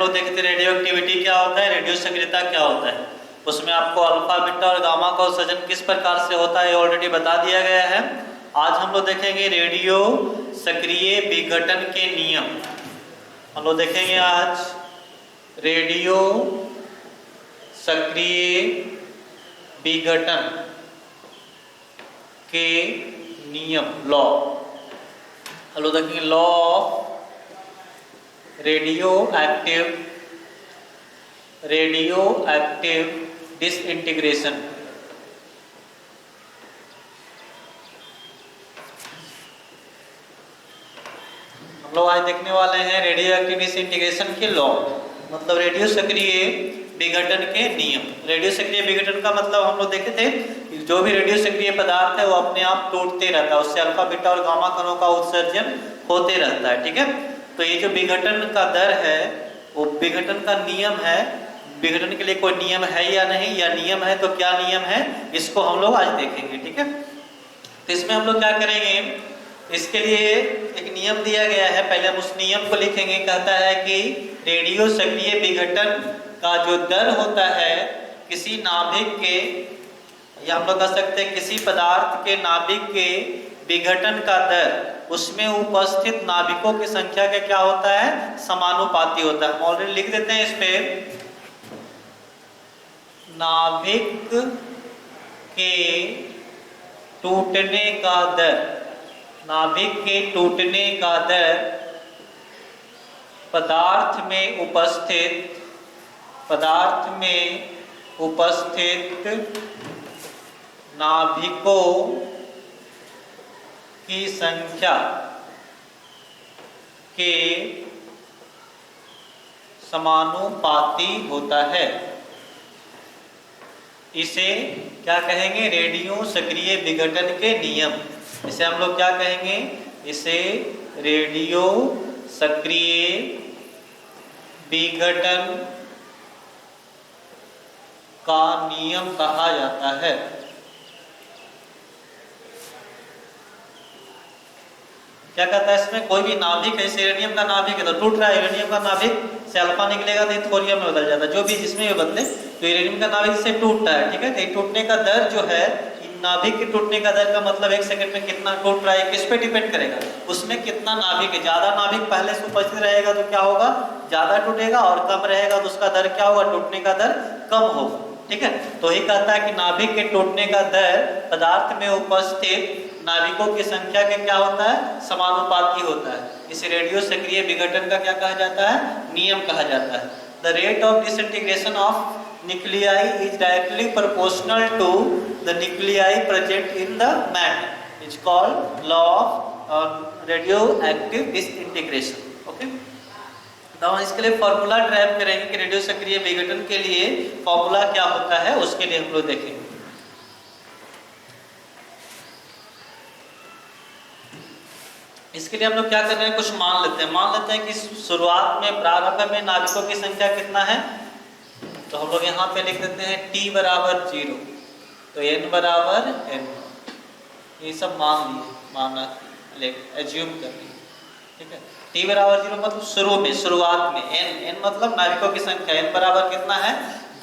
लोग देखे थे रेडियो एक्टिविटी क्या होता है, रेडियो सक्रियता क्या होता है। उसमें आपको अल्फा बीटा और गामा का उत्सर्जन किस प्रकार से होता है ऑलरेडी बता दिया गया है। आज हम लोग देखेंगे रेडियो सक्रिय विघटन के नियम। हम लोग देखेंगे आज रेडियो सक्रिय विघटन के नियम, लॉ। हम लोग देखेंगे law of radio active disintegration. हम लोग आज देखने वाले हैं रेडियो एक्टिव डिसइंटीग्रेशन के लॉ, मतलब रेडियो सक्रिय विघटन के नियम। रेडियो सक्रिय विघटन का मतलब हम लोग देखे थे जो भी रेडियो सक्रिय पदार्थ है वो अपने आप टूटते रहता है, उससे अल्फा बीटा और गामा कणों का उत्सर्जन होते रहता है। ठीक है, तो ये जो विघटन का दर है वो विघटन का नियम है। विघटन के लिए कोई नियम है या नहीं, या नियम है तो क्या नियम है, इसको हम लोग आज देखेंगे। ठीक है, तो इसमें हम लोग क्या करेंगे, इसके लिए एक नियम दिया गया है, पहले हम उस नियम को लिखेंगे। कहता है कि रेडियो सक्रिय विघटन का जो दर होता है किसी नाभिक के, या हम लोग कह सकते हैं किसी पदार्थ के नाभिक के विघटन का दर, उसमें उपस्थित नाभिकों की संख्या का क्या होता है, समानुपाती होता है। हम ऑलरेडी लिख देते हैं इस पे, नाभिक के टूटने का दर, नाभिक के टूटने का दर पदार्थ में उपस्थित नाभिकों की संख्या के समानुपाती होता है। इसे क्या कहेंगे, रेडियो सक्रिय विघटन के नियम। इसे हम लोग क्या कहेंगे, इसे रेडियो सक्रिय विघटन का नियम कहा जाता है। क्या कहता है इसमें, कोई भी नाभिक है, यूरेनियम का नाभिक है तो टूट रहा है, यूरेनियम का नाभिक से अल्फा निकलेगा तो थोरियम में बदल जाता है, जो भी जिसमें भी बदले तो यूरेनियम का नाभिक से टूटता है। ठीक है, तो टूटने का दर जो है, नाभिक के टूटने का दर का मतलब 1 सेकंड में कितना टूट रहा है, किस पे डिपेंड करेगा, उसमें कितना नाभिक है। ज्यादा नाभिक पहले से उपस्थित रहेगा तो क्या होगा, ज्यादा टूटेगा, और कम रहेगा तो उसका दर क्या होगा, टूटने का दर कम होगा। ठीक है, तो ये कहता है कि नाभिक के टूटने का दर पदार्थ में उपस्थित नाभिकों की संख्या के क्या होता है, समानुपाती होता है। इसे रेडियो सक्रिय विघटन का क्या कहा जाता है, नियम कहा जाता है। The rate of disintegration of nuclei is directly proportional to the nuclei present in the matter. It's called law of radioactive disintegration. Okay? तो हम इसके लिए फॉर्मूला ड्राइव करेंगे कि रेडियो सक्रिय विघटन के लिए फॉर्मूला क्या होता है, उसके लिए हम लोग देखेंगे। इसके लिए हम लोग क्या कर रहे हैं, कुछ मान लेते हैं कि शुरुआत में, प्रारंभ में नाभिकों की संख्या कितना है, तो हम लोग यहाँ पे लिख देते हैं t बराबर 0, तो n बराबर n, ये सब माना एज्यूम कर लिए। ठीक है, t बराबर 0 मतलब शुरुआत में, n मतलब नाभिकों की संख्या, n बराबर कितना है,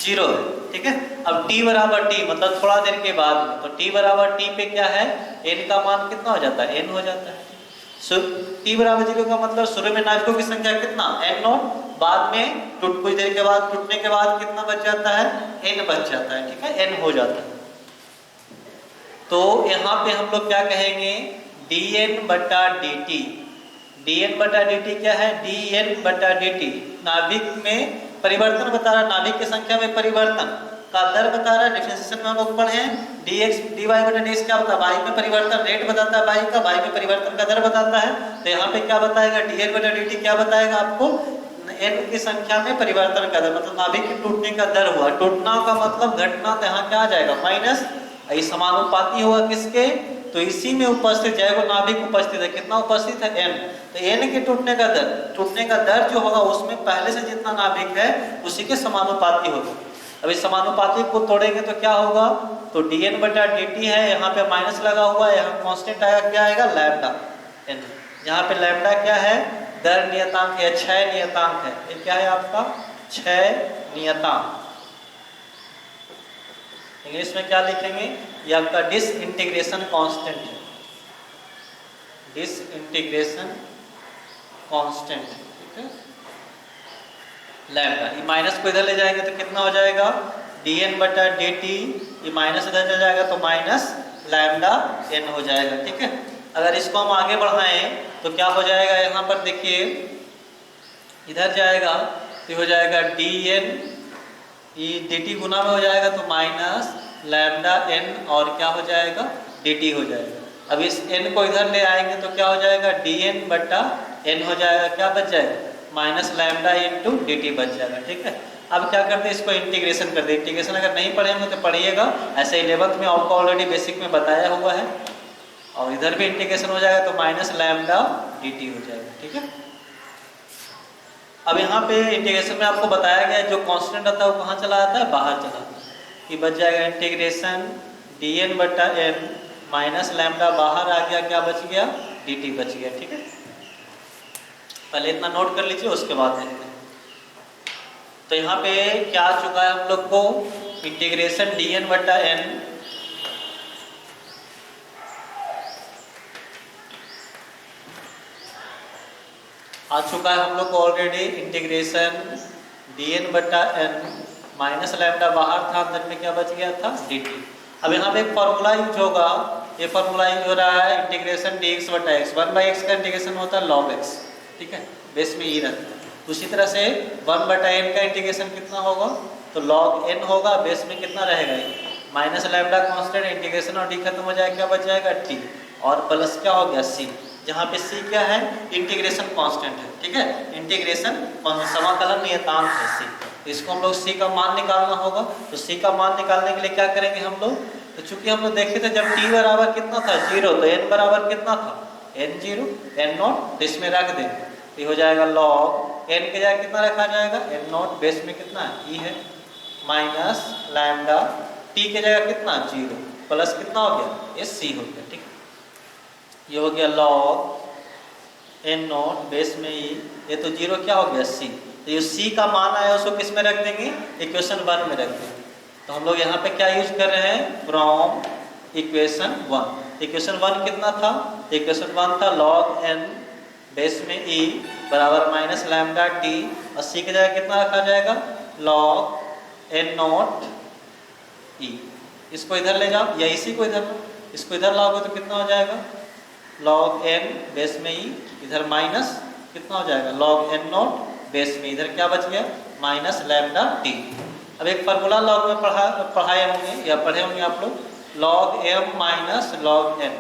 0 है। ठीक है, अब t बराबर t मतलब थोड़ा देर के बाद में, तो t बराबर t पे क्या है, n का मान कितना हो जाता है, n हो जाता है। t बराबर 0 का मतलब शुरू में नाभिकों की संख्या कितना, n0, बाद में कुछ देर के बाद टूटने के बाद कितना बच जाता है, n बच जाता है। ठीक है, n हो जाता है। तो यहाँ पे हम लोग क्या कहेंगे, dn बटा dt। dn बटा dt क्या है, dn बटा dt नाभिक में परिवर्तन बता रहा, नाभिक की संख्या में परिवर्तन का दर बता रहा है। डिफरेंशिएशन में हम लोग पढ़े हैं, dx dy बटा dx क्या होता है, y में परिवर्तन रेट बताता है, y में परिवर्तन का दर बताता है। तो यहाँ पे क्या बताएगा, dn बटा dt क्या बताएगा आपको, n की संख्या में परिवर्तन का दर, मतलब नाभिक के टूटने का दर हुआ। टूटना का मतलब घटना, तो यहाँ क्या आ जाएगा, माइनस, ये समानुपाती होगा किसके, तो इसी में उपस्थित जाएगा, नाभिक उपस्थित है, कितना उपस्थित है, n, तो n के टूटने का दर जो होगा उसमें पहले से जितना नाभिक है उसी के समानुपाती होगा। अब इस समानुपाती को तोड़ेंगे तो क्या होगा, तो dn बटा dt है, यहाँ पे माइनस लगा हुआ है, यहाँ कांस्टेंट आएगा, क्या आएगा, लैम्डा n। यहाँ पे लैम्डा क्या है, दर नियतांक या क्षय नियतांक है। ये क्या है आपका? क्षय नियतांक। इंग्लिश में क्या लिखेंगे? ये आपका डिसइंटीग्रेशन कांस्टेंट है, डिसइंटीग्रेशन कांस्टेंट, ठीक है। लैम्डा, ये माइनस को इधर ले जाएंगे तो कितना हो जाएगा? dn बटा dt, ये माइनस इधर चल जाएगा तो माइनस लैम्डा n हो जाएगा, ठीक है। अगर इसको हम आगे बढ़ाएं तो क्या हो जाएगा? यहाँ पर देखिए इधर जाएगा तो हो जाएगा dn, ये dt गुना में हो जाएगा तो माइनस लैम्डा n और क्या हो जाएगा? dt हो जाएगा। अब इस n को इधर ले आएंगे तो क्या हो जाएगा? dn बटा n हो जाएगा, क्या बच जाएगा? माइनस लैम्डा इंटू dt बच जाएगा, ठीक है। अब क्या करते हैं? इसको इंटीग्रेशन कर दे। इंटीग्रेशन अगर नहीं पढ़ेंगे तो पढ़िएगा, ऐसे 11th में आपको ऑलरेडी बेसिक में बताया हुआ है। और इधर भी इंटीग्रेशन हो जाएगा तो माइनस लैम्डा dt हो जाएगा, ठीक है। अब यहाँ पे इंटीग्रेशन में आपको बताया गया जो कांस्टेंट आता है वो कहाँ चला जाता है? बाहर चला जाता है। कि बच जाएगा इंटीग्रेशन dn बटा n माइनस लैम्डा बाहर आ गया, क्या बच गया? dt बच गया, ठीक है। पहले इतना नोट कर लीजिए, उसके बाद देखते हैं। तो यहाँ पे क्या आ चुका है हम लोग को? इंटीग्रेशन dn बटा n आ चुका है हम लोग को ऑलरेडी। इंटीग्रेशन dn बटा n माइनस लैम्डा बाहर था, अंदर में क्या बच गया था? dt। अब यहाँ पे एक फॉर्मूला यूज होगा, ये फॉर्मूला यूज हो रहा है इंटीग्रेशन dx बटा x। 1/x का इंटीग्रेशन होता है log x, ठीक है, बेस में ये रहता है। उसी तरह से 1/n का इंटीग्रेशन कितना होगा? तो log n होगा, बेस में कितना रहेगा? ये माइनस लैम्डा कांस्टेंट, इंटीग्रेशन और d खत्म हो जाएगा, क्या बच जाएगा? t और प्लस क्या हो गया? c, जहाँ पे c क्या है? इंटीग्रेशन कांस्टेंट है, ठीक है। इंटीग्रेशन समाकलन नियतांक है c। इसको हम लोग c का मान निकालना होगा। तो c का मान निकालने के लिए क्या करेंगे हम लोग? तो चूंकि हम लोग देखे थे जब t बराबर कितना था? 0, तो n बराबर कितना था? n0 n0, तो इसमें रख देंगे, ये हो जाएगा log n के जगह कितना रखा जाएगा? n0, बेस में कितना है? e है, माइनस लैम्डा t के जगह कितना? 0, प्लस कितना हो गया? ये c हो गया, ठीक है। ये हो गया log n0 बेस में e, ये तो 0 क्या हो गया? c। तो ये c का मान आया उसको किस में रख देंगे? इक्वेशन 1 में रख देंगे। तो हम लोग यहाँ पे क्या यूज कर रहे हैं? From equation 1। इक्वेशन 1 कितना था? इक्वेशन 1 था log n बेस में e बराबर माइनस लैम्डा t, और c की जगह कितना रखा जाएगा? log n0 e। इसको इधर ले जाओ या इसी को इधर, इसको इधर लाओगे तो कितना हो जाएगा? log n बेस में e, इधर माइनस कितना हो जाएगा? log n0 बेस में, इधर क्या बच गया? Minus lambda t। अब एक फार्मूला लॉग में पढ़ाए होंगे या पढ़े होंगे आप लोग, log m minus log n।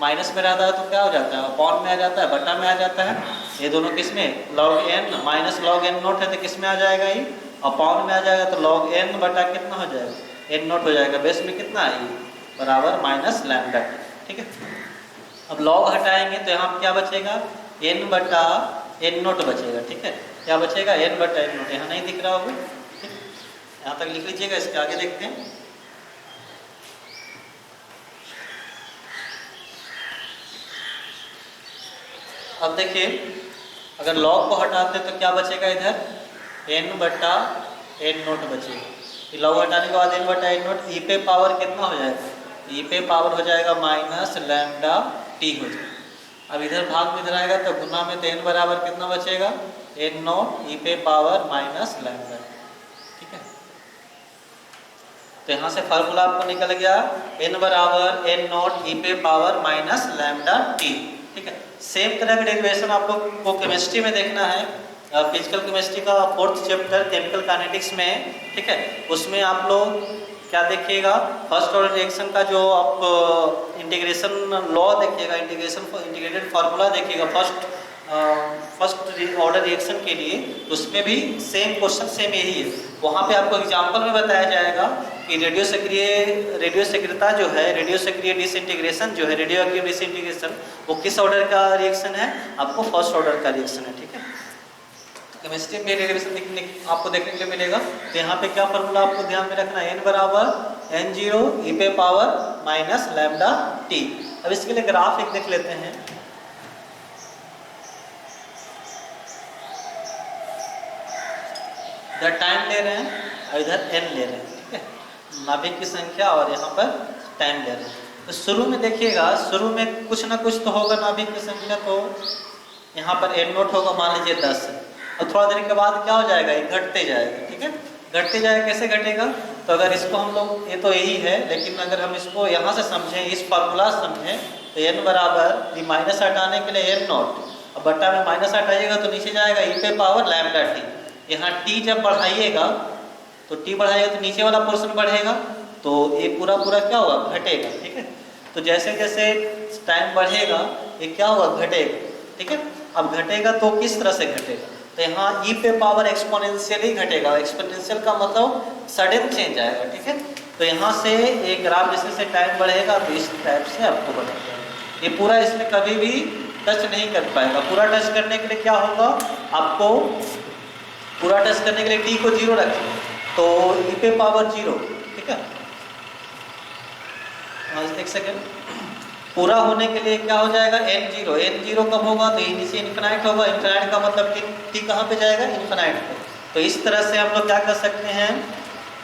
Minus में रहता है तो क्या हो जाता है? अपॉन में आ जाता है, बटा में आ जाता है। ये दोनों किस में? log n minus log n0 है तो किस में आ जाएगा? ये अपॉन में आ जाएगा। तो log n बटा कितना हो जाएगा? n0 हो जाएगा, बेस में कितना है? ये बराबर माइनस लैम्डा, ठीक है। अब log हटाएंगे तो यहाँ क्या बचेगा? n बटा n0 बचेगा, ठीक है। क्या बचेगा? n बटा n0, यहाँ नहीं दिख रहा होगा, ठीक है। यहाँ तक लिख लीजिएगा, इसके आगे देखते हैं। अब देखिए अगर log को हटाते तो क्या बचेगा? इधर n बटा n0 बचेगा। log हटाने के बाद n बटा n0, e पे पावर कितना हो जाएगा? e पे पावर हो जाएगा माइनस लैम्डा t हो जाएगा। अब इधर भाग में इधर आएगा तो गुना में तो n बराबर कितना बचेगा? n0 e पे पावर माइनस लैम्डा, ठीक है। तो यहाँ से फार्मूला आपको निकल गया n बराबर n0 e पे पावर माइनस लैम्डा t, ठीक है। सेम तरह का डेरिवेशन आप लोग को केमिस्ट्री में देखना है, फिजिकल केमिस्ट्री का 4th चैप्टर केमिकल काइनेटिक्स में, ठीक है। उसमें आप लोग क्या देखिएगा? फर्स्ट ऑर्डर रिएक्शन का जो आप इंटीग्रेशन लॉ देखिएगा, इंटीग्रेटेड फार्मूला देखिएगा फर्स्ट ऑर्डर रिएक्शन के लिए, उसमें भी सेम क्वेश्चन सेम यही है। वहाँ पे आपको एग्जांपल में बताया जाएगा कि रेडियो सक्रियता जो है, रेडियो सक्रिय डिसइंटीग्रेशन जो है, रेडियो एक्टिव डिसइंटीग्रेशन, वो किस ऑर्डर का रिएक्शन है? आपको फर्स्ट ऑर्डर का रिएक्शन है, ठीक है। केमिस्ट्री में रिएक्शन आपको देखने के लिए मिलेगा। तो यहाँ पे क्या फॉर्मूला आपको ध्यान में रखना है? n बराबर n0 e पे पावर माइनस लैम्डा t। अब इसके लिए ग्राफ एक देख लेते हैं। इधर टाइम ले रहे हैं और इधर n ले रहे हैं, ठीक है, नाभिक की संख्या और यहाँ पर टाइम ले रहे हैं। तो शुरू में देखिएगा, शुरू में कुछ ना कुछ तो होगा नाभिक की संख्या, तो यहाँ पर n नोट होगा, मान लीजिए 10 है, और थोड़ा देर के बाद क्या हो जाएगा, ये घटते जाएगा, ठीक है, घटते जाएगा। कैसे घटेगा, तो अगर इसको हम लोग, ये तो यही है, लेकिन अगर हम इसको यहाँ से समझें, इस फार्मूला समझें, तो n बराबर, ये माइनस हटाने के लिए n नोट, अब बट्टा में माइनस हटाइएगा तो नीचे जाएगा e पे पावर लैम्डा t। यहाँ t जब बढ़ाइएगा तो t बढ़ाइएगा तो नीचे वाला पोर्शन बढ़ेगा, तो ये पूरा पूरा क्या होगा, घटेगा, ठीक है। तो जैसे जैसे टाइम बढ़ेगा ये क्या होगा, घटेगा, ठीक है। अब घटेगा तो किस तरह से घटेगा, तो यहाँ e पे पावर एक्सपोनेंशियली घटेगा। एक्सपोनेंशियल का मतलब सडन चेंज आएगा, ठीक है। तो यहाँ से एक ग्राफ जैसे जैसे टाइम बढ़ेगा तो इस टाइप से आपको बढ़ेगा। ये पूरा इसमें कभी भी टच नहीं कर पाएगा। पूरा टच करने के लिए क्या होगा, आपको पूरा टच करने के लिए t को 0 रखें, तो e पे पावर 0, ठीक है। एक सेकेंड, पूरा होने के लिए क्या हो जाएगा, n0। n0 कब होगा, तो ये नीचे इन्फिनाइट होगा। इन्फिनाइट का मतलब t कहाँ पे जाएगा, इन्फिनाइट पे। तो इस तरह से हम लोग क्या कर सकते हैं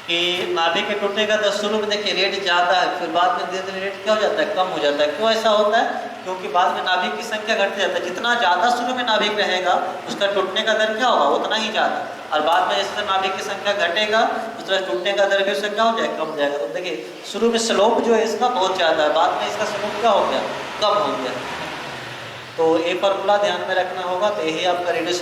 कि नाभिक के टूटने का शुरू में देखिए रेट ज़्यादा है, फिर बाद में धीरे धीरे रेट क्या हो जाता है, कम हो जाता है। क्यों ऐसा होता है, क्योंकि बाद में नाभिक की संख्या घटती जाता है। जितना ज़्यादा शुरू में नाभिक रहेगा उसका टूटने का दर क्या होगा, उतना ही ज़्यादा, और बाद में जैसे नाभिक की संख्या घटेगा उस तरह टूटने का दर भी उसका क्या हो जाएगा, कम हो जाएगा। तो देखिए शुरू में स्लोप जो है इसका बहुत ज़्यादा है, बाद में इसका स्लोप क्या हो गया, कम हो गया। तो ये फार्मूला ध्यान में रखना होगा। तो यही आपका रेडियो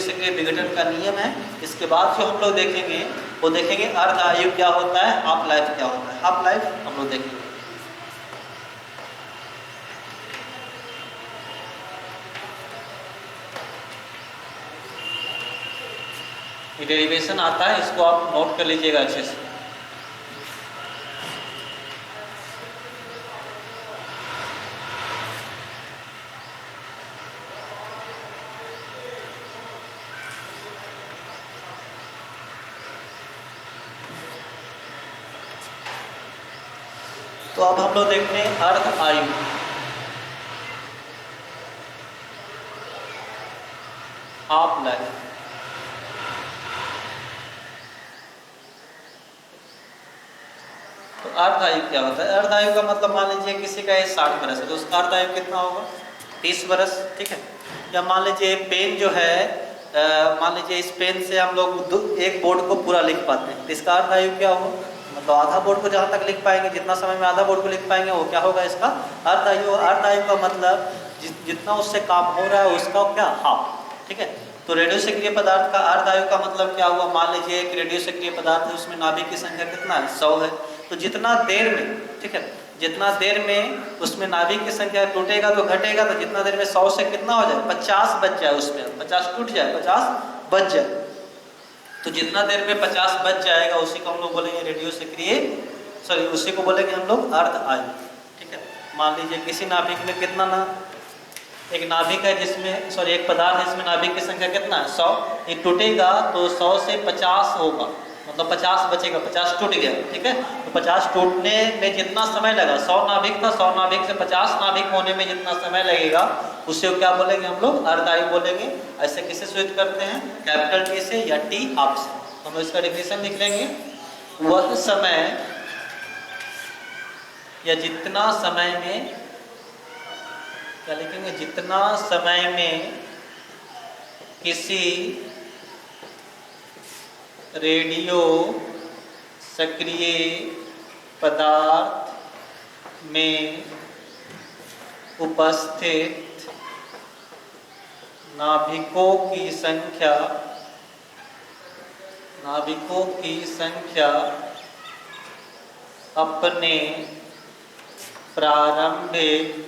सक्रिय विघटन का नियम है। इसके बाद जो हम लोग देखेंगे वो देखेंगे अर्ध आयु क्या होता है, हाफ लाइफ क्या होता है। हाफ लाइफ हम लोग देखेंगे। डेरिवेशन आता है, इसको आप नोट कर लीजिएगा अच्छे से। तो अब हम लोग देखते हैं अर्ध आयु। Half life. तो अर्ध आयु क्या होता है, अर्ध आयु का मतलब मान लीजिए किसी का 60 बरस है तो उसका अर्ध आयु कितना होगा, 30 बरस, ठीक है। या मान लीजिए पेन जो है, मान लीजिए इस पेन से हम लोग एक बोर्ड को पूरा लिख पाते हैं, तो इसका अर्ध आयु क्या होगा, मतलब आधा बोर्ड को जहाँ तक लिख पाएंगे, जितना समय में आधा बोर्ड को लिख पाएंगे वो क्या होगा, इसका अर्ध आयु। अर्ध आयु का मतलब जितना उससे काम हो रहा है उसका क्या, हाफ, ठीक है। तो रेडियो सक्रिय पदार्थ का अर्ध आयु का मतलब क्या हुआ, मान लीजिए एक रेडियो सक्रिय पदार्थ है, उसमें नाभिक की संख्या कितना है, 100 है। तो जितना देर में, ठीक है, जितना देर में उसमें नाभिक की संख्या टूटेगा तो घटेगा, तो जितना देर में 100 से कितना हो जाए, 50 बच जाए, उसमें 50 टूट जाए, 50 बच जाए। तो जितना देर में 50 बच जाएगा उसी को हम लोग बोलेंगे रेडियो सक्रिय, सॉरी उसी को बोलेंगे हम लोग अर्ध आयु, ठीक है। मान लीजिए किसी नाभिक में कितना ना, एक नाभिक है जिसमें, सॉरी एक पदार्थ है जिसमें नाभिक की संख्या कितना है, 100। ये टूटेगा तो 100 से 50 होगा, मतलब 50 बचेगा, 50 टूट गया, ठीक है। तो 50 टूटने में जितना समय लगा, 100 नाभिक था, 100 नाभिक से 50 नाभिक होने में जितना समय लगेगा उसे क्या बोलेंगे हम लोग, अर्ध आयु बोलेंगे। ऐसे किसे सूचित करते हैं, कैपिटल टी से या टी हाफ से। हम इसका डेफिनेशन लिख लेंगे, वह समय या जितना समय में, क्या लिखेंगे, जितना समय में किसी रेडियो सक्रिय पदार्थ में उपस्थित नाभिकों की संख्या अपने प्रारंभिक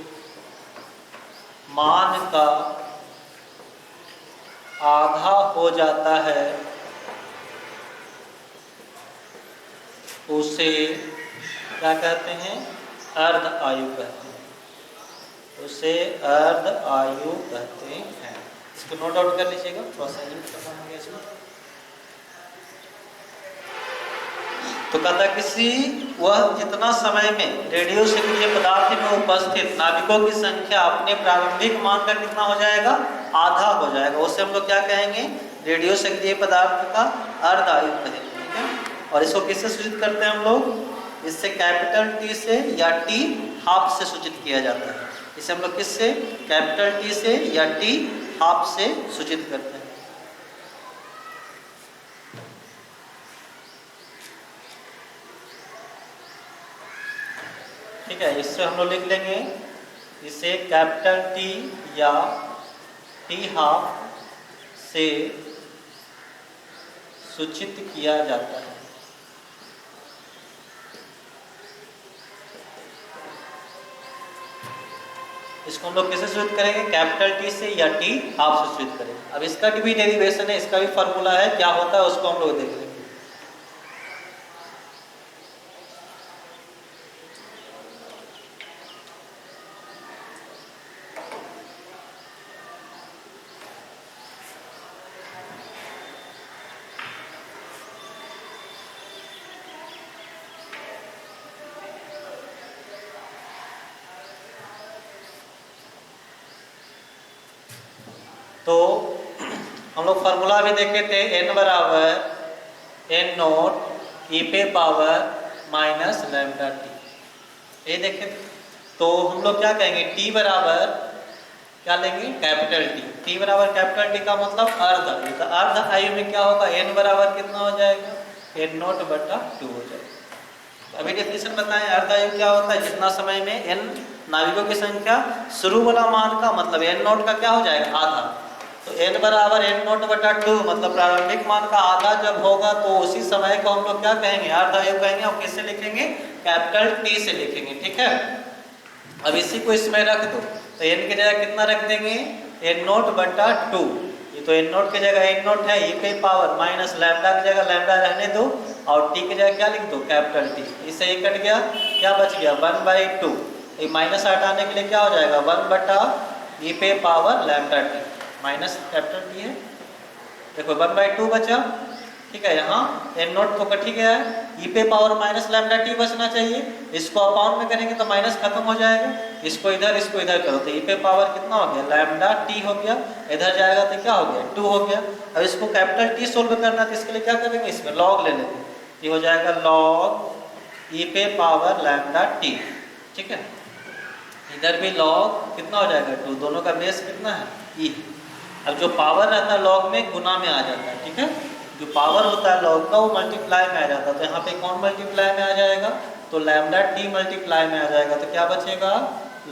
मान का आधा हो जाता है, उसे क्या कहते हैं, अर्ध आयु कहते हैं, उसे अर्ध आयु कहते हैं। इसको नोट आउट कर लीजिएगा, थोड़ा सा इसमें। तो कहता किसी वह जितना समय में रेडियो सक्रिय पदार्थ में उपस्थित नाभिकों की संख्या अपने प्रारंभिक मान का कितना हो जाएगा, आधा हो जाएगा, उसे हम लोग क्या कहेंगे, रेडियो सक्रिय पदार्थ का अर्ध आयु कहेंगे, ठीक है। और इसको किससे सूचित करते हैं हम लोग? इससे कैपिटल टी से या टी हाफ से सूचित किया जाता है। इसे हम लोग किससे? कैपिटल टी से या टी हाफ से सूचित करते हैं। ठीक है, इससे हम लोग लिख लेंगे, इसे कैपिटल टी या टी हाफ से सूचित किया जाता है। इसको हम लोग कैसे सूचित करेंगे? कैपिटल टी से या टी हाफ से सूचित करेंगे। अब इसका भी डेरिवेशन है, इसका भी फॉर्मूला है, क्या होता है उसको हम लोग देख लेंगे। तो हम लोग फार्मूला भी देखे थे, n बराबर n नोट ई पे पावर माइनस लैम्डा टी, ये देखे थे। तो हम लोग क्या कहेंगे? t बराबर क्या लेंगे? कैपिटल t बराबर कैपिटल टी का मतलब अर्ध आयु। तो अर्ध आयु में क्या होगा? n बराबर कितना हो जाएगा? n नोट बटा 2 हो जाएगा। अभी डेफिनेशन बताएं, अर्ध आयु क्या होता है? जितना समय में n नाविकों की संख्या शुरू वाला मान का मतलब n नोट का क्या हो जाएगा? आधा। तो n बराबर n नोट बटा 2 मतलब प्रारंभिक मान का आधा जब होगा तो उसी समय को हम लोग क्या कहेंगे? अर्ध आयु कहेंगे। और किससे लिखेंगे? कैपिटल टी से लिखेंगे, ठीक है। अब इसी को इसमें रख दो, तो n की जगह कितना रख देंगे? n नोट बटा 2। ये तो n नोट की जगह n नोट है, e पे पावर माइनस लैम्डा की जगह लैम्डा रहने दो, और t की जगह क्या लिख दो? Capital T. इससे ये कट गया, क्या बच गया? 1/2। ये माइनस हटाने के लिए क्या हो जाएगा? 1 बटा ई पे power lambda T minus capital T है। देखो 1/2 बचा, ठीक है। यहाँ n नोट तो कट ही गया है, ई पे पावर माइनस लैम्डा टी बचना चाहिए। इसको अपाउंड में करेंगे तो माइनस खत्म हो जाएगा, इसको इधर करो तो ई पे पावर कितना हो गया? लैम्डा टी हो गया। इधर जाएगा तो क्या हो गया? 2 हो गया। अब इसको कैपिटल टी सोल्व करना है तो इसके लिए क्या करेंगे? इसमें लॉग ले लेंगे, ये हो जाएगा लॉग ई पे पावर लैम्डा टी, ठीक है। इधर भी लॉग कितना हो जाएगा? 2, दोनों का बेस कितना है? ई। अब जो पावर रहता है लॉग में गुना में आ जाता है, ठीक है। जो पावर होता है लॉग का वो मल्टीप्लाई में आ जाता है। तो यहाँ पे कौन मल्टीप्लाई में आ जाएगा? तो लैम्डा टी मल्टीप्लाई में आ जाएगा। तो क्या बचेगा?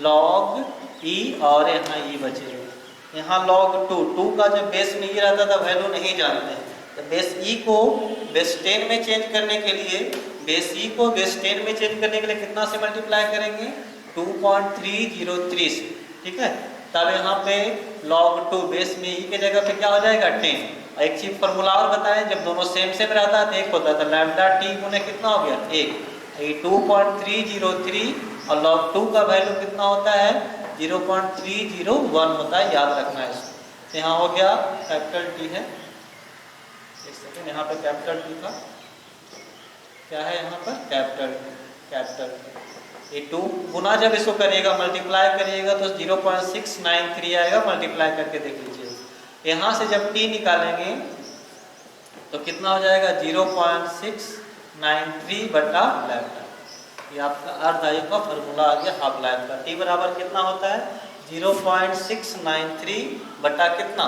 लॉग ई, और यहाँ ई बचेगा। यहाँ लॉग 2 का जब बेस में ई रहता था वैल्यू नहीं जानते हैं, तो बेस ई को बेस 10 में चेंज करने के लिए, बेस ई को बेस 10 में चेंज करने के लिए कितना से मल्टीप्लाई करेंगे? 2.303 से, ठीक है। तब यहाँ पे log 2 बेस में ई के जगह पे क्या हो जाएगा? 10। एक चीज फॉर्मूला और बताएं, जब दोनों सेम रहता है तो एक होता है, तो लैम्डा टी गुने कितना हो गया? 1। 2.303 और log 2 का वैल्यू कितना होता है? 0.301 होता है, याद रखना है इसको। तो यहाँ हो गया कैपिटल टी है, एक सेकेंड, यहाँ पे कैपिटल टी का क्या है? यहाँ पर कैपिटल टी। ये 2 गुना जब इसको करिएगा, मल्टीप्लाई करिएगा तो 0.693 आएगा। मल्टीप्लाई करके देख लीजिए। यहाँ से जब t निकालेंगे तो कितना हो जाएगा? 0.693 बटा लैम्डा। ये आपका अर्ध आयु का फॉर्मूला आ गया हाफ लाइफ का। t बराबर कितना होता है? 0.693 बटा कितना?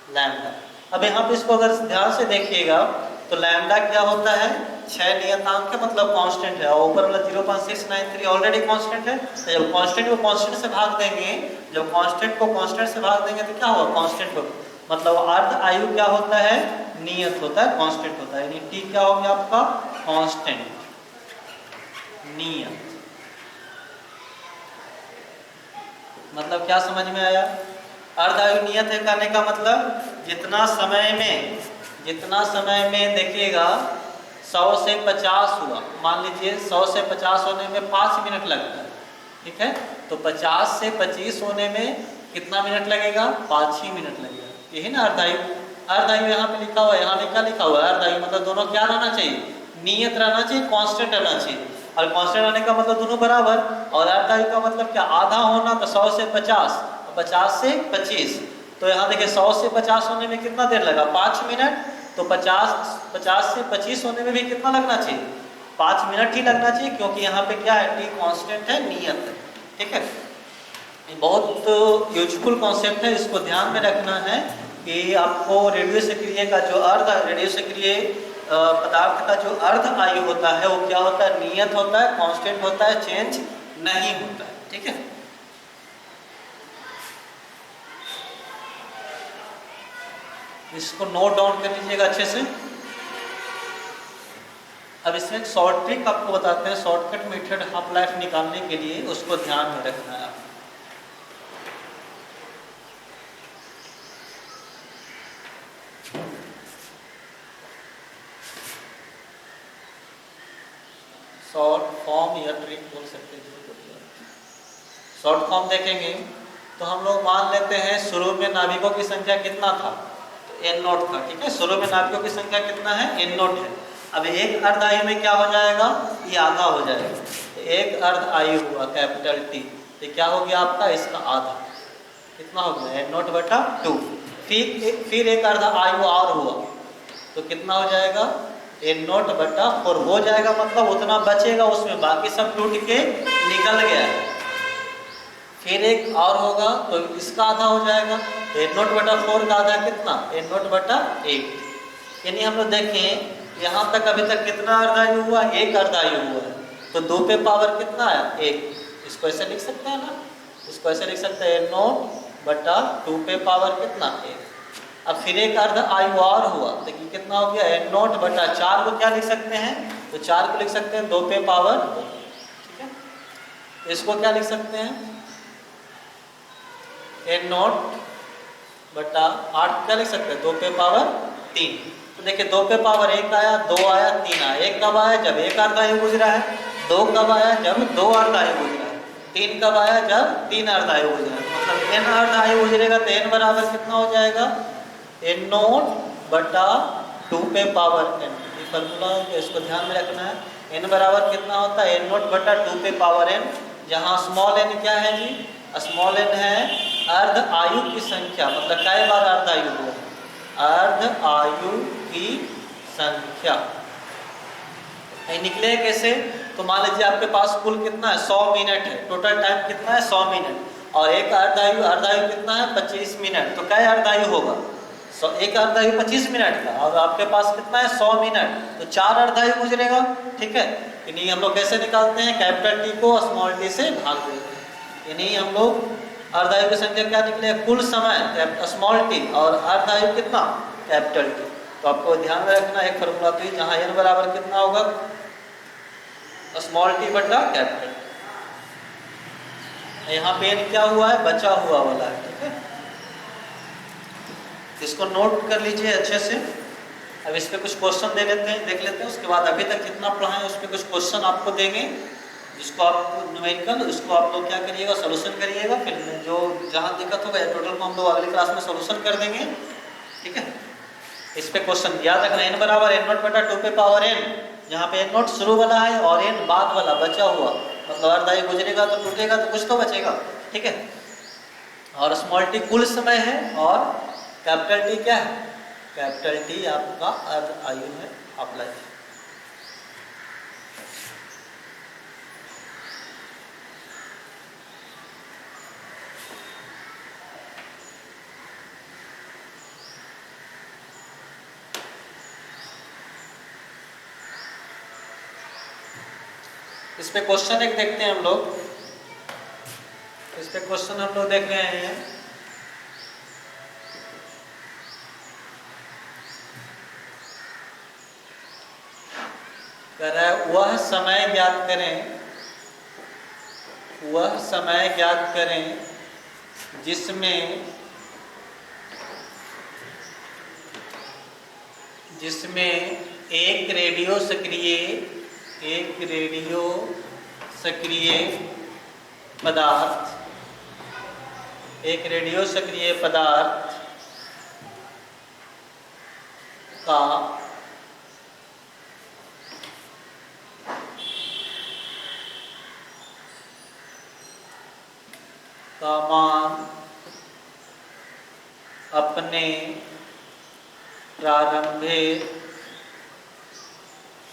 लैम्डा। अब यहाँ पे इसको अगर ध्यान से देखिएगा तो लैम्डा क्या होता है? 6 नियतांक का मतलब कांस्टेंट है, और ऊपर वाला 0.693 ऑलरेडी कांस्टेंट है। तो जब कांस्टेंट को कांस्टेंट से भाग देंगे, जब कांस्टेंट को कांस्टेंट से भाग देंगे तो क्या होगा? कांस्टेंट को मतलब अर्ध आयु क्या होता है? नियत होता है, कांस्टेंट होता है। यानी टी क्या हो गया आपका? कांस्टेंट, नियत। मतलब क्या समझ में आया? अर्ध आयु नियत है कहने का मतलब जितना समय में देखिएगा 100 से 50 हुआ, मान लीजिए 100 से 50 होने में 5 मिनट लगता है, ठीक है। तो 50 से 25 होने में कितना मिनट लगेगा? 5 ही मिनट लगेगा। यही ना अर्ध आयु। अर्ध आयु यहाँ पे लिखा हुआ है, यहाँ पे क्या लिखा हुआ है? अर्ध आयु मतलब दोनों क्या रहना चाहिए? नियत रहना चाहिए, कांस्टेंट रहना चाहिए। और कांस्टेंट रहने का मतलब दोनों बराबर, और अर्ध आयु का मतलब क्या? आधा होना, तो 100 से 50, 50 से 25, तो यहाँ देखिए 100 से 50 होने में कितना देर लगा, 5 मिनट। तो 50 से 25 होने में भी कितना लगना चाहिए, 5 मिनट ही लगना चाहिए, क्योंकि यहाँ पे क्या है, टी कांस्टेंट है, नियत है। ठीक है, बहुत यूजफुल कॉन्सेप्ट है, इसको ध्यान में रखना है कि आपको रेडियो सक्रिय का जो अर्ध, रेडियो सक्रिय पदार्थ का जो अर्ध आयु होता है वो क्या होता है, नियत होता है, कांस्टेंट होता है, चेंज नहीं होता है। ठीक है, इसको नोट डाउन कर लीजिएगा अच्छे से। अब इसमें एक शॉर्ट ट्रिक आपको बताते हैं, शॉर्टकट मेथड हाफ लाइफ निकालने के लिए, उसको ध्यान में रखना है। शॉर्ट फॉर्म या ट्रिक बोल सकते हैं। शॉर्ट फॉर्म देखेंगे तो हम लोग मान लेते हैं शुरू में नाभिकों की संख्या कितना था, तो n नॉट था। ठीक है, शुरू में नाभिकों की संख्या कितना है, n नॉट है। अब एक अर्ध आयु में क्या हो जाएगा, ये आधा हो जाएगा। तो एक अर्ध आयु हुआ कैपिटल T, तो क्या हो गया आपका, इसका आधा कितना हो गया, n नॉट बटा 2। फिर एक अर्ध आयु और हुआ तो कितना हो जाएगा, n नॉट बटा 4 हो जाएगा, मतलब उतना बचेगा उसमें, बाकी सब टूट के निकल गया है। फिर एक और होगा तो इसका आधा हो जाएगा, n नॉट बटा 4 का आधा कितना, n नॉट बटा 8। यानी हम लोग देखें यहाँ तक अभी तक कितना अर्धायु हुआ, एक अर्धायु हुआ है, तो 2 पे पावर कितना आया, 1। इसको ऐसे लिख सकते हैं ना, इसको ऐसे लिख सकते हैं, n नॉट बटा 2 पे पावर कितना, 1। अब फिर एक अर्ध आयु और हुआ, देखिए कितना हो गया, n नॉट बटा 4 को क्या लिख सकते हैं, तो 4 को लिख सकते हैं 2 पे पावर 2। ठीक है, इसको क्या लिख सकते हैं, n नॉट बटा 8 क्या लिख सकते हैं, 2 पे पावर 3। तो देखिए 2 पे पावर 1 आया, 2 आया, 3 आया। 1 कब आया, जब एक अर्धायु गुजरा है। 2 कब आया, जब 2 अर्धायु गुजरा है। 3 कब आया, जब 3 अर्धायु गुजरा है। मतलब n अर्धायु गुजरेगा तो n बराबर कितना हो जाएगा, n नॉट बटा 2 पे पावर n। ये फॉर्मूला है, इसको ध्यान में रखना है। n बराबर कितना होता है, n नॉट बटा 2 पे पावर n, जहाँ स्मॉल n क्या है जी, स्मॉल n है अर्ध आयु की संख्या, मतलब कई बार अर्ध आयु हुआ, अर्ध आयु की संख्या। निकले कैसे, तो मान लीजिए आपके पास कुल कितना है, 100 मिनट है, टोटल टाइम कितना है 100 मिनट, और एक अर्धायु कितना है 25 मिनट, तो क्या अर्धायु होगा, एक अर्धायु 25 मिनट का, और आपके पास कितना है 100 मिनट, तो 4 अर्धायु गुजरेगा। ठीक है, यानी हम लोग कैसे निकालते हैं, कैपिटल टी को स्मॉल टी से भाग देते हैं। यानी हम लोग अर्धायु की संख्या क्या निकले, कुल समय स्मॉल टी, और अर्धायु कितना, कैपिटल टी। तो आपको ध्यान में रखना एक फॉर्मूला थी, जहाँ n बराबर कितना होगा, स्मॉल टी बटा कैपिटल। यहाँ पे n क्या हुआ है, बचा हुआ वाला है। ठीक है, इसको नोट कर लीजिए अच्छे से। अब इस पे कुछ क्वेश्चन देख लेते हैं, उसके बाद अभी तक जितना पढ़ा है उस पर कुछ क्वेश्चन आपको देंगे, जिसको आप न्यूमेरिकल, उसको आप लोग क्या करिएगा, सोल्यूशन करिएगा। फिर जो जहाँ दिक्कत होगा टोटल को हम लोग अगली क्लास में सोल्यूशन कर देंगे। ठीक है, इस पे क्वेश्चन याद रखना, n बराबर n नॉट बटा 2 पे पावर n, जहाँ पे n नॉट शुरू वाला है और n बाद वाला बचा हुआ, मतलब अर्धायु गुजरेगा तो टूटेगा तो कुछ तो बचेगा। ठीक है, और स्मॉल टी कुल समय है, और कैपिटल टी क्या है, कैपिटल टी आपका अर्ध आयु है, हाफ लाइफ। इस पे क्वेश्चन एक देखते हैं हम लोग, इस पे क्वेश्चन हम लोग देख रहे हैं, कह रहा है वह समय ज्ञात करें, वह समय ज्ञात करें जिसमें एक रेडियो सक्रिय पदार्थ का मान अपने प्रारंभिक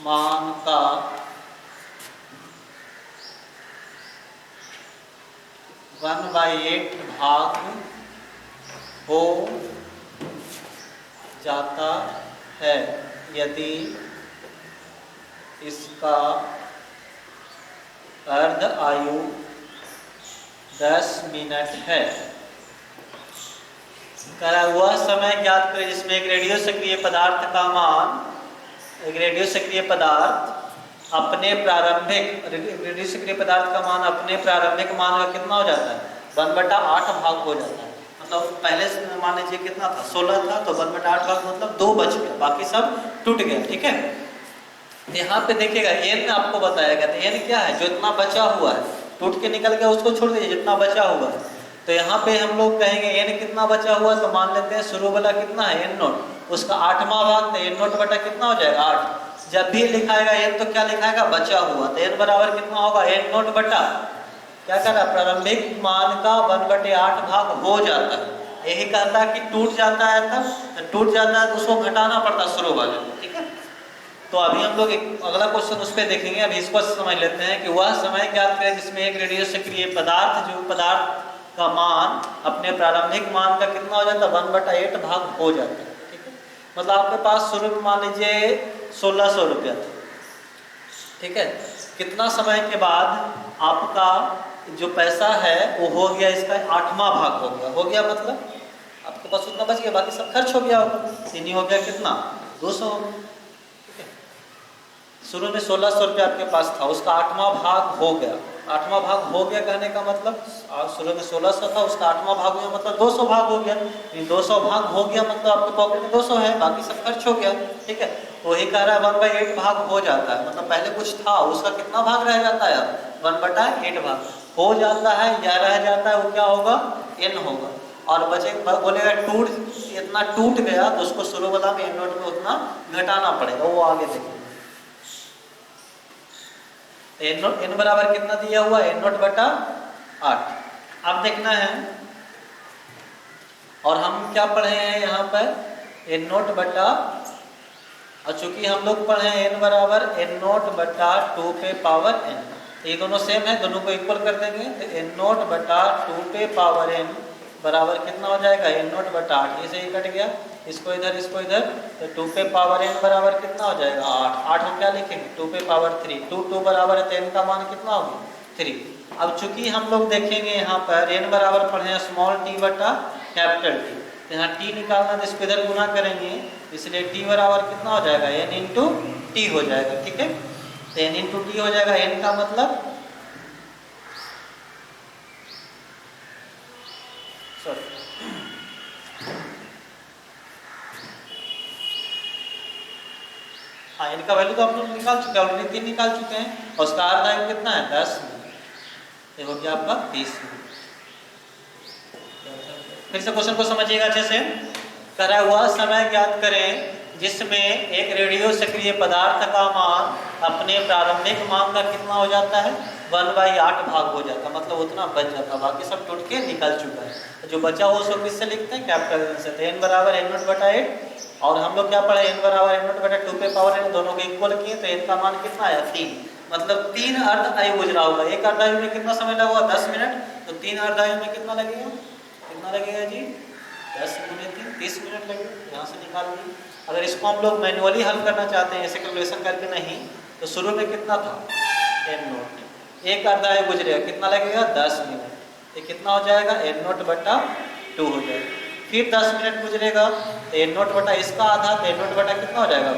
मान का 1/8 भाग हो जाता है यदि इसका अर्ध आयु 10 मिनट है। करा हुआ समय ज्ञात करें जिसमें एक रेडियो सक्रिय पदार्थ का मान, एक रेडियो सक्रिय पदार्थ अपने प्रारंभिक रेडियो सक्रिय पदार्थ का मान अपने प्रारंभिक मान का कितना हो जाता है, 1/8 भाग हो जाता है। मतलब पहले मान लीजिए कितना था, 16 था, तो 1/8 भाग मतलब 2 बच गया, बाकी सब टूट गया। ठीक है, यहाँ पे देखिएगा एन आपको बताया गया था। एन क्या है, जो इतना बचा हुआ है, टूट के निकल गया उसको छोड़ दीजिए, जितना बचा हुआ है। तो यहाँ पे हम लोग कहेंगे एन कितना बचा हुआ है, तो मान लेते हैं शुरू वाला कितना है एन नोट, उसका 8वां भाग, तो एन नोट बटा कितना हो जाएगा 8। जब भी लिखाएगा एन तो क्या लिखाएगा, बचा हुआ, तो एन बराबर कितना होगा, एन नोट बटा क्या कह रहा है, प्रारंभिक मान का 1/8 भाग हो जाता है। यही कहता है कि टूट जाता है, तब टूट जाता है तो उसको घटाना पड़ता है शुरू वाले। ठीक है, तो अभी हम लोग एक अगला क्वेश्चन उस पर देखेंगे। अभी इसको समझ लेते हैं कि वह समय ज्ञात करें जिसमें एक रेडियो सक्रिय पदार्थ, जो पदार्थ का मान अपने प्रारंभिक मान का कितना हो जाता है, 1/8 भाग हो जाता है। ठीक है, मतलब आपके पास शुरू में मान लीजिए 1600 रुपया था। ठीक है, कितना समय के बाद आपका जो पैसा है वो हो गया, इसका 8वां भाग हो गया मतलब आपके पास उतना बच गया, बाकी सब खर्च हो गया होगा। नहीं हो गया कितना, 200। शुरू में 1600 रुपया आपके पास था, उसका 8वां भाग हो गया। 8वां भाग हो गया कहने का मतलब शुरू में 1600 था, उसका 8वां भाग हुआ मतलब 200 भाग हो गया। 200 भाग हो गया मतलब आपके पॉकेट में 200 है, बाकी सब खर्च हो गया। ठीक है, तो वही कह रहा है 1/8 भाग हो जाता है, मतलब पहले कुछ था उसका कितना भाग रह जाता है, 1/8 भाग हो जाता है, या रह जाता है वो क्या होगा, n होगा। और बचे बोलेगा टूट, इतना टूट गया तो उसको शुरू वाला में n नोट में उतना घटाना पड़ेगा, वो आगे देखेंगे। n बराबर कितना दिया हुआ, n नोट बटा 8। अब देखना है, और हम क्या पढ़े हैं यहाँ पर, n नोट बटा, और चूंकि हम लोग पढ़े हैं n बराबर n नोट बटा 2 पे पावर n, ये दोनों सेम है, दोनों को इक्वल कर देंगे तो n नोट बटा 2 पे पावर n बराबर कितना हो जाएगा, n नोट बटा 8। ये से ही कट गया, इसको इधर इसको इधर, तो 2 पे पावर n बराबर कितना हो जाएगा 8। 8 को क्या लिखेंगे, 2 पे पावर 3, 2 बराबर है तो n का मान कितना होगा 3। अब चूंकि हम लोग देखेंगे यहाँ पर n बराबर पढ़े स्मॉल t बटा कैपिटल T, तो यहाँ t निकालना तो इसको इधर गुना करेंगे, इसलिए t बराबर कितना हो जाएगा, n इंटू टी हो जाएगा। ठीक है, तो n इंटू टी हो जाएगा, n का मतलब हाँ, इनका वैल्यू तो हम लोग निकाल चुके हैं, ऑलरेडी 3 निकाल चुके हैं, और उसका अर्ध आयु कितना है 10 मिनट, ये हो गया आपका 30 मिनट। फिर से क्वेश्चन को समझिएगा अच्छे से। करा हुआ समय ज्ञात करें जिसमें एक रेडियो सक्रिय पदार्थ का मान अपने प्रारंभिक मान का कितना हो जाता है, 1/8 भाग हो जाता है, मतलब उतना बच जाता है, बाकी सब टूट के निकल चुका है। तो जो बचा हुआ उसको किससे लिखते हैं, कैपिटल N से। तो n बराबर n नोट बटा 8, और हम लोग क्या पढ़े, n बराबर n नोट बटा 2 पे पावर n, दोनों को इक्वल किए तो n का मान कितना आया 3, मतलब 3 अर्ध आयु गुजरा होगा। एक अर्ध आयु में कितना समय लगा, 10 मिनट, तो 3 अर्ध आयु में कितना लगेगा, कितना लगेगा जी, 10 × 3 30 मिनट लगेगा। यहाँ से निकाल दिए। अगर इसको हम लोग मैनुअली हल करना चाहते हैं, ऐसे कैलकुलेशन करके नहीं, तो शुरू में कितना था n नोट, एक अर्ध आयु गुजरेगा, कितना लगेगा 10 मिनट, ये कितना हो जाएगा n नोट बटा 2 हो जाएगा। फिर 10 मिनट गुजरेगा तो n नोट बटा इसका आधा, तो n नोट बटा कितना हो जाएगा,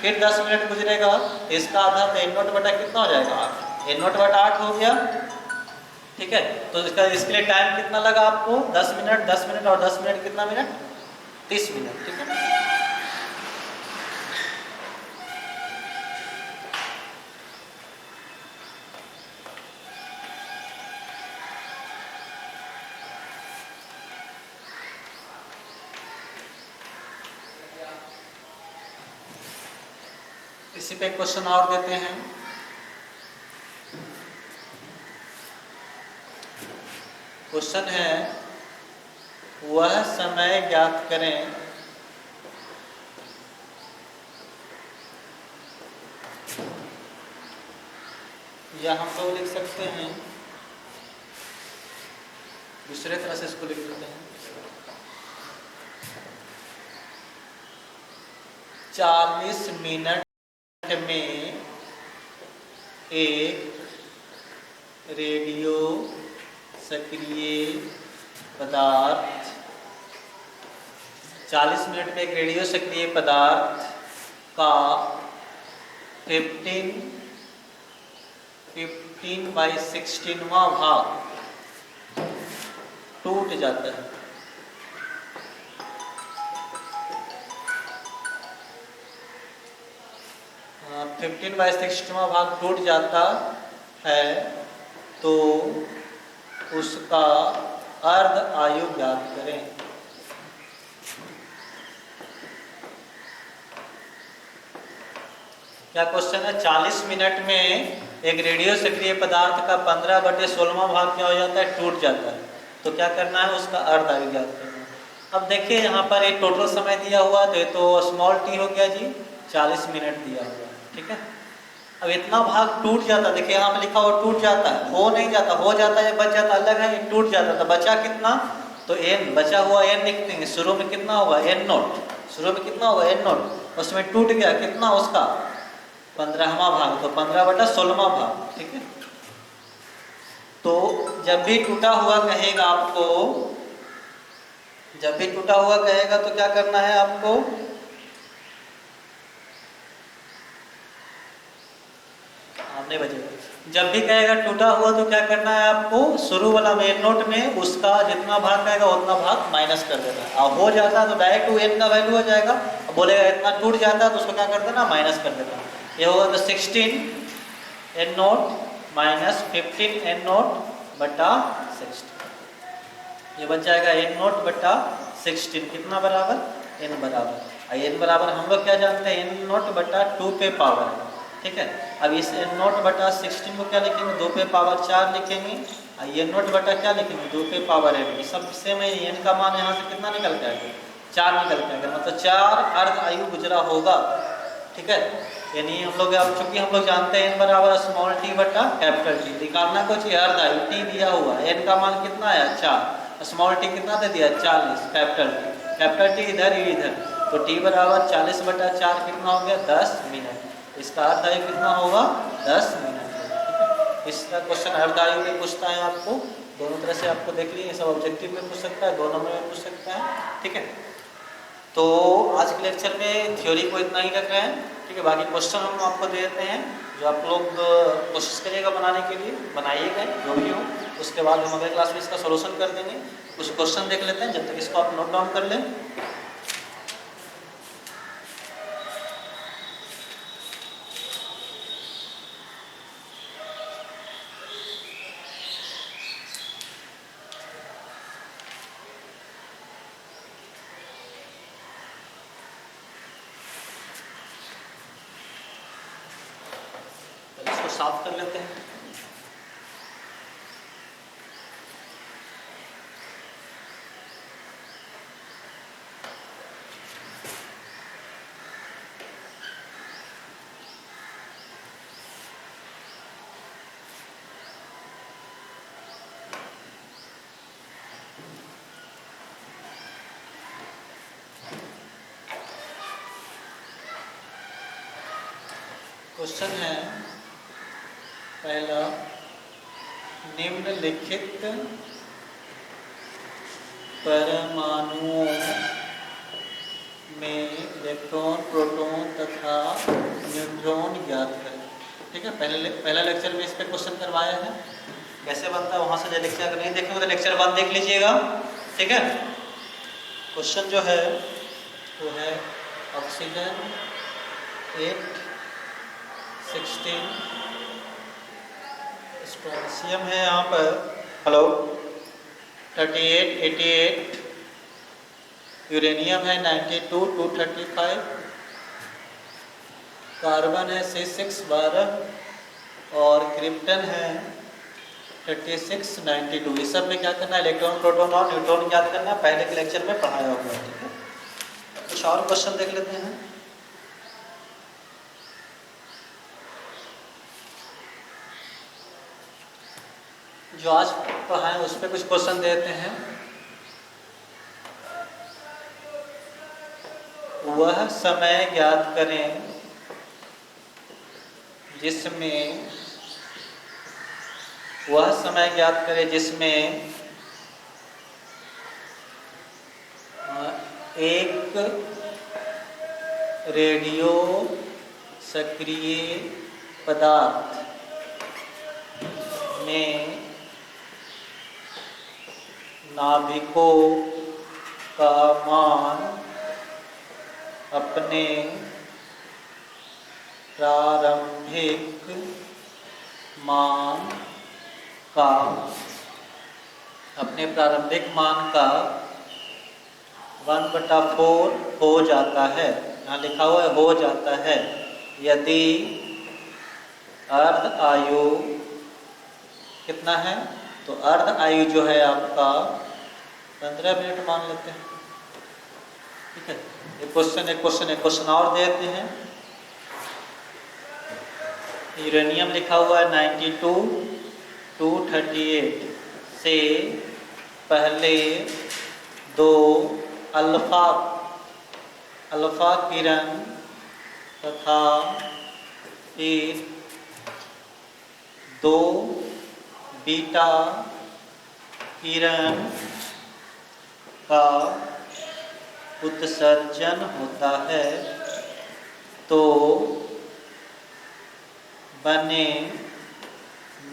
फिर 10 मिनट गुजरेगा तो इसका आधा, तो n नोट बटा कितना हो जाएगा 8, n नोट बटा 8 हो गया। ठीक है, तो इसके लिए टाइम कितना लगा आपको, 10 मिनट, 10 मिनट और 10 मिनट कितना मिनट, 30 मिनट। ठीक है, इसी पे क्वेश्चन और देते हैं। क्वेश्चन है वह समय ज्ञात करें या हम लोग लिख सकते हैं दूसरे तरह से, इसको लिख देते हैं 40 मिनट में एक रेडियो सक्रिय पदार्थ 40 मिनट में एक रेडियो सक्रिय पदार्थ का 15/16वां भाग टूट जाता है। 15/16वां भाग टूट जाता है तो उसका अर्ध आयु ज्ञात करें। क्या क्वेश्चन है? 40 मिनट में एक रेडियो सक्रिय पदार्थ का 15/16वां भाग क्या हो जाता है? टूट जाता है। तो क्या करना है? उसका अर्ध आयु ज्ञात करना है। अब देखिए यहाँ पर एक टोटल समय दिया हुआ है तो स्मॉल टी हो गया जी 40 मिनट दिया हुआ है, ठीक है। अब इतना भाग टूट जाता, देखिए यहाँ पे लिखा हुआ टूट जाता है, हो नहीं जाता, हो जाता है बच जाता अलग है, टूट जाता तो बचा कितना? तो n बचा हुआ n लिख देंगे। शुरू में कितना होगा? n note. शुरू में कितना होगा? n note. उसमें टूट गया कितना? उसका 15वां भाग, तो 15/16वां भाग, ठीक है। तो जब भी टूटा हुआ कहेगा आपको, जब भी टूटा हुआ कहेगा तो क्या करना है आपको? आपने बजेगा। जब भी कहेगा टूटा हुआ तो क्या करना है आपको? शुरू वाला मेन नोट में उसका जितना भाग कहेगा उतना भाग माइनस कर देना है। अब हो जाता है तो डायरेक्ट n का वैल्यू हो जाएगा। अब बोलेगा इतना टूट जाता है तो उसको क्या कर देना? माइनस कर देना। ये होगा तो 16 n note minus 15 n note बटा 16। ये बच जाएगा n नोट बटा 16 कितना बराबर? n बराबर। n बराबर हम लोग क्या जानते हैं? n नोट बटा 2 पे पावर, ठीक है। अब इस n नोट बटा 16 को क्या लिखेंगे? 2 पे पावर 4 लिखेंगे। n नोट बटा क्या लिखेंगे? 2 पे पावर n। सब से में n का मान यहाँ से कितना निकल के आएगा? 4 निकल के आएगा, मतलब 4 अर्ध आयु गुजरा होगा, ठीक है। यानी हम लोग अब चूंकि हम लोग जानते हैं n बराबर स्मॉल टी बटा कैपिटल टी, निकालना को चाहिए अर्ध आयु। टी दिया हुआ है, n का मान कितना आया? 4। स्मॉल टी कितना दे दिया? 40। कैपिटल टी इधर ही इधर, तो टी बराबर 40/4 कितना हो गया? 10 मिनट। इसका अर्ध आयु कितना होगा? 10 मिनट, ठीक है। इसका क्वेश्चन अर्ध आयु में पूछता है आपको, दोनों तरह से आपको देख लीजिए, सब ऑब्जेक्टिव में पूछ सकता है, 2 नंबर में पूछ सकता है, ठीक है। तो आज के लेक्चर में थ्योरी को इतना ही रख रहे हैं, ठीक है। बाकी क्वेश्चन हम आपको दे देते हैं, जो आप लोग कोशिश करिएगा बनाने के लिए, बनाइएगा जो भी हो। उसके बाद हम अगले क्लास में इसका सॉल्यूशन कर देंगे। कुछ क्वेश्चन देख लेते हैं, जब तक इसको आप नोट डाउन कर लें। साफ कर लेते हैं। क्वेश्चन है पहला, निम्नलिखित परमाणुओं में इलेक्ट्रॉन, प्रोटॉन तथा न्यूट्रॉन ज्ञात करें, ठीक है। पहला लेक्चर में इस पे क्वेश्चन करवाया है, कैसे बनता है वहां से। जो लेक्चर अगर नहीं देखेंगे तो लेक्चर बाद देख लीजिएगा, ठीक है। क्वेश्चन जो है वो है ऑक्सीजन 8, 16, स्ट्रोंशियम है यहाँ पर, हेलो 38, 88, यूरेनियम है 92, 235, कार्बन है 6, 12 और क्रिप्टन है 36, 92 इस सब में क्या करना है, इलेक्ट्रॉन, प्रोटॉन और न्यूट्रॉन याद करना है, पहले के लेक्चर में पढ़ाया हुआ है। ठीक है, कुछ और क्वेश्चन देख लेते हैं। जो आज पढ़ाए उस पर कुछ क्वेश्चन देते हैं। वह समय ज्ञात करें जिसमें एक रेडियो सक्रिय पदार्थ में नाभिकों का मान अपने प्रारंभिक मान का 1/4 हो जाता है। यहाँ लिखा हुआ है हो जाता है यदि अर्ध आयु कितना है, तो अर्ध आयु जो है आपका 15 मिनट मान लेते हैं। ठीक है, एक क्वेश्चन और देते हैं। यूरेनियम लिखा हुआ है 92 to 38 से पहले 2 अल्फा किरण तथा फिर 2 बीटा किरण का उत्सर्जन होता है तो बने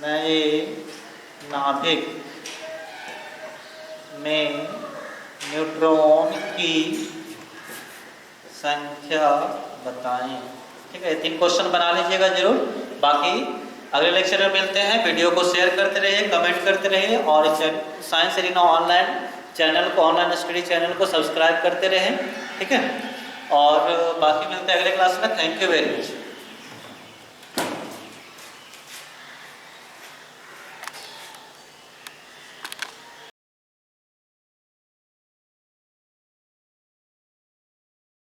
नए नाभिक में न्यूट्रॉन की संख्या बताएं। ठीक है, 3 क्वेश्चन बना लीजिएगा जरूर। बाकी अगले लेक्चर में मिलते हैं। वीडियो को शेयर करते रहिए, कमेंट करते रहिए और साइंस एरिना ऑनलाइन चैनल को, ऑनलाइन स्टडी चैनल को सब्सक्राइब करते रहें। ठीक है, और बाकी मिलते हैं अगले क्लास में। Thank you very much.